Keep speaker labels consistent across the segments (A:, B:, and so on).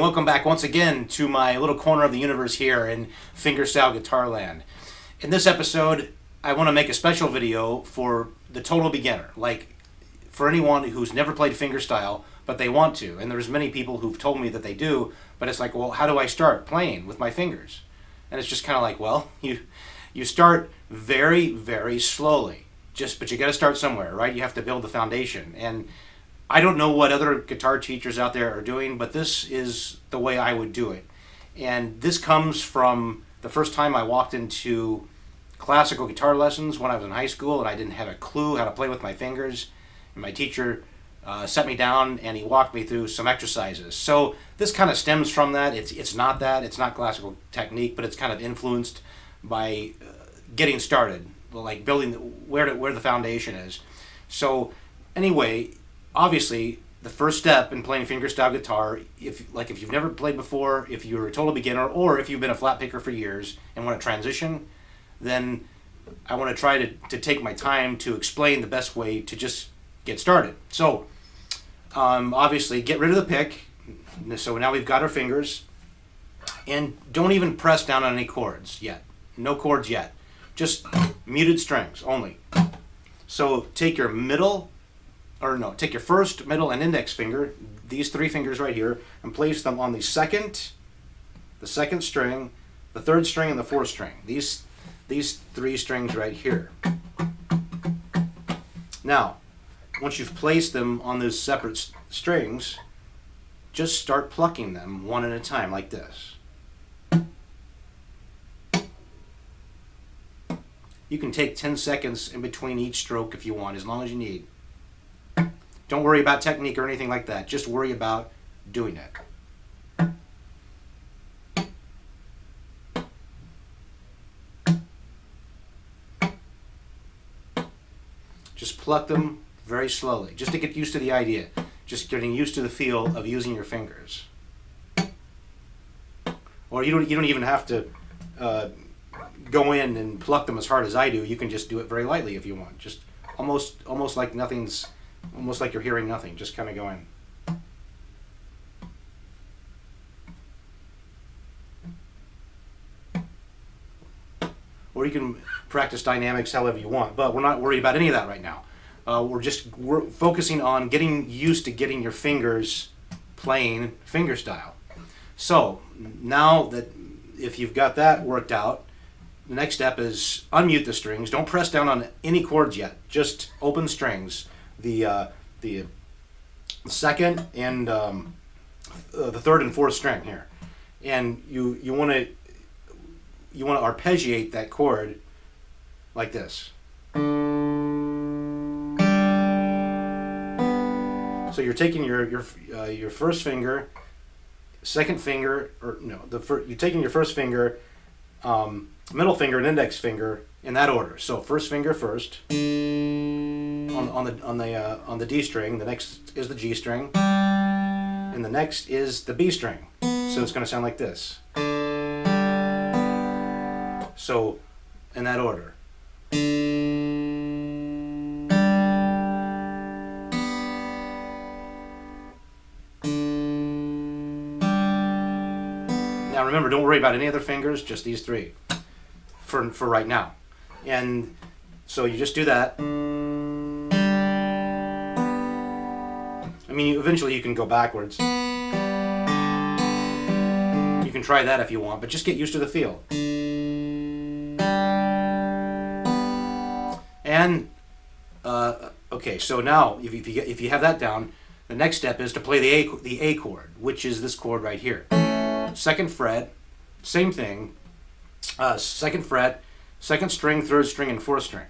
A: welcome back once again to my little corner of the universe here in Fingerstyle Guitar Land. In this episode, I want to make a special video for the total beginner, like for anyone who's never played fingerstyle, but they want to. And there's many people who've told me that they do, but it's like, well, how do I start playing with my fingers? And it's just kind of like, well, you start very, very slowly. But you got to start somewhere, right? You have to build the foundation. And I don't know what other guitar teachers out there are doing, but this is the way I would do it. And this comes from the first time I walked into classical guitar lessons when I was in high school, and I didn't have a clue how to play with my fingers. And my teacher set me down and he walked me through some exercises. So this kind of stems from that. It's not classical technique, but it's kind of influenced by getting started, like building where the foundation is. So anyway, obviously, the first step in playing fingerstyle guitar, if you've never played before, if you're a total beginner, or if you've been a flat picker for years and want to transition, then I want to try to take my time to explain the best way to just get started. So, obviously, get rid of the pick. So now we've got our fingers, and don't even press down on any chords yet. No chords yet. Just muted strings only. So take your take your first, middle, and index finger, these three fingers right here, and place them on the second string, the third string, and the fourth string. These three strings right here. Now, once you've placed them on those separate strings, just start plucking them one at a time like this. You can take 10 seconds in between each stroke if you want, as long as you need. Don't worry about technique or anything like that. Just worry about doing it. Just pluck them very slowly, just to get used to the idea. Just getting used to the feel of using your fingers. Or you don't even have to go in and pluck them as hard as I do. You can just do it very lightly if you want. Just almost like nothing's. Almost like you're hearing nothing, just kind of going. Or you can practice dynamics however you want, but we're not worried about any of that right now. We're focusing on getting used to getting your fingers playing fingerstyle. So now that if you've got that worked out, the next step is unmute the strings. Don't press down on any chords yet. Just open strings. The second and the third and fourth string here, and you want to arpeggiate that chord like this. So you're taking your first finger, second finger, you're taking your first finger, middle finger, and index finger in that order. So first finger first. On the D string, the next is the G string, and the next is the B string. So it's going to sound like this. So, in that order. Now remember, don't worry about any other fingers, just these three for right now. And so you just do that. I mean, eventually you can go backwards. You can try that if you want, but just get used to the feel. And, okay, so now if you have that down, the next step is to play the A chord, which is this chord right here. Second fret, same thing. Second fret, second string, third string, and fourth string.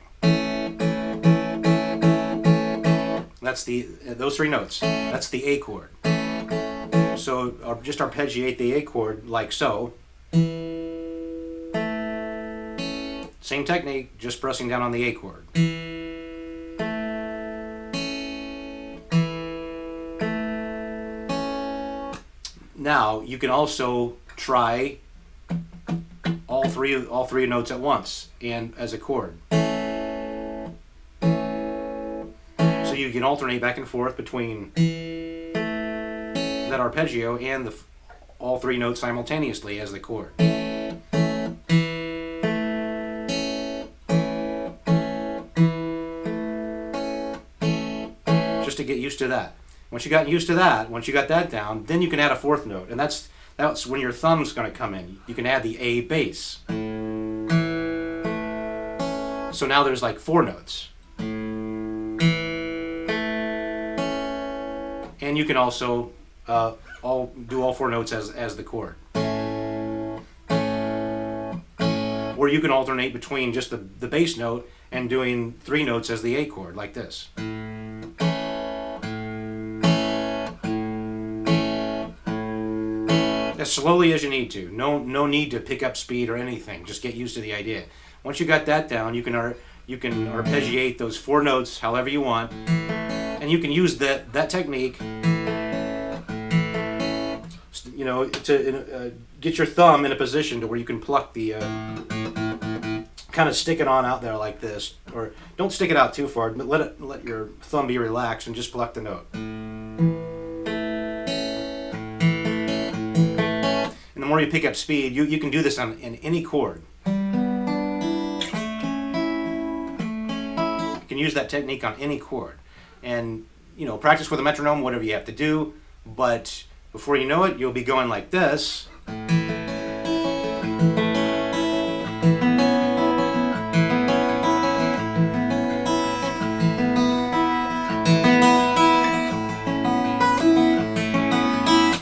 A: That's those three notes. That's the A chord. So just arpeggiate the A chord like so. Same technique, just pressing down on the A chord. Now you can also try all three notes at once and as a chord. So you can alternate back and forth between that arpeggio and all three notes simultaneously as the chord. Just to get used to that. Once you got used to that, once you got that down, then you can add a fourth note, and that's when your thumb's going to come in. You can add the A bass. So now there's like 4 notes. And you can also do all 4 notes as the chord. Or you can alternate between just the bass note and doing 3 notes as the A chord, like this. As slowly as you need to. No need to pick up speed or anything. Just get used to the idea. Once you got that down, you can arpeggiate those 4 notes however you want, and you can use that technique, you know, to get your thumb in a position to where you can pluck the kind of stick it on out there like this, or don't stick it out too far, but let your thumb be relaxed and just pluck the note. And the more you pick up speed, you can do this in any chord. You can use that technique on any chord, and you know, practice with a metronome, whatever you have to do. But before you know it, you'll be going like this.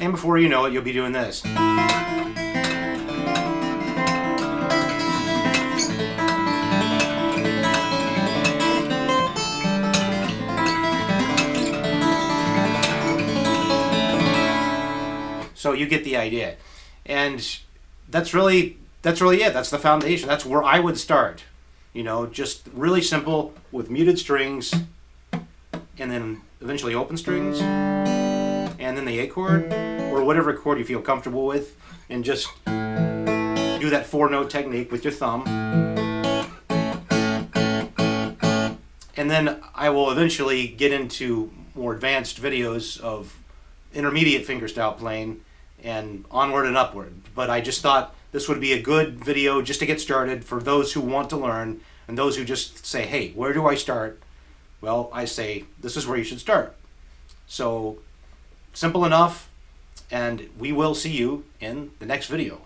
A: And before you know it, you'll be doing this. So you get the idea. And that's really it. That's the foundation. That's where I would start. You know, just really simple with muted strings, and then eventually open strings, and then the A chord, or whatever chord you feel comfortable with, and just do that 4-note technique with your thumb. And then I will eventually get into more advanced videos of intermediate fingerstyle playing and onward and upward. But I just thought this would be a good video just to get started for those who want to learn, and those who just say, hey, where do I start? Well, I say this is where you should start. So simple enough, and we will see you in the next video.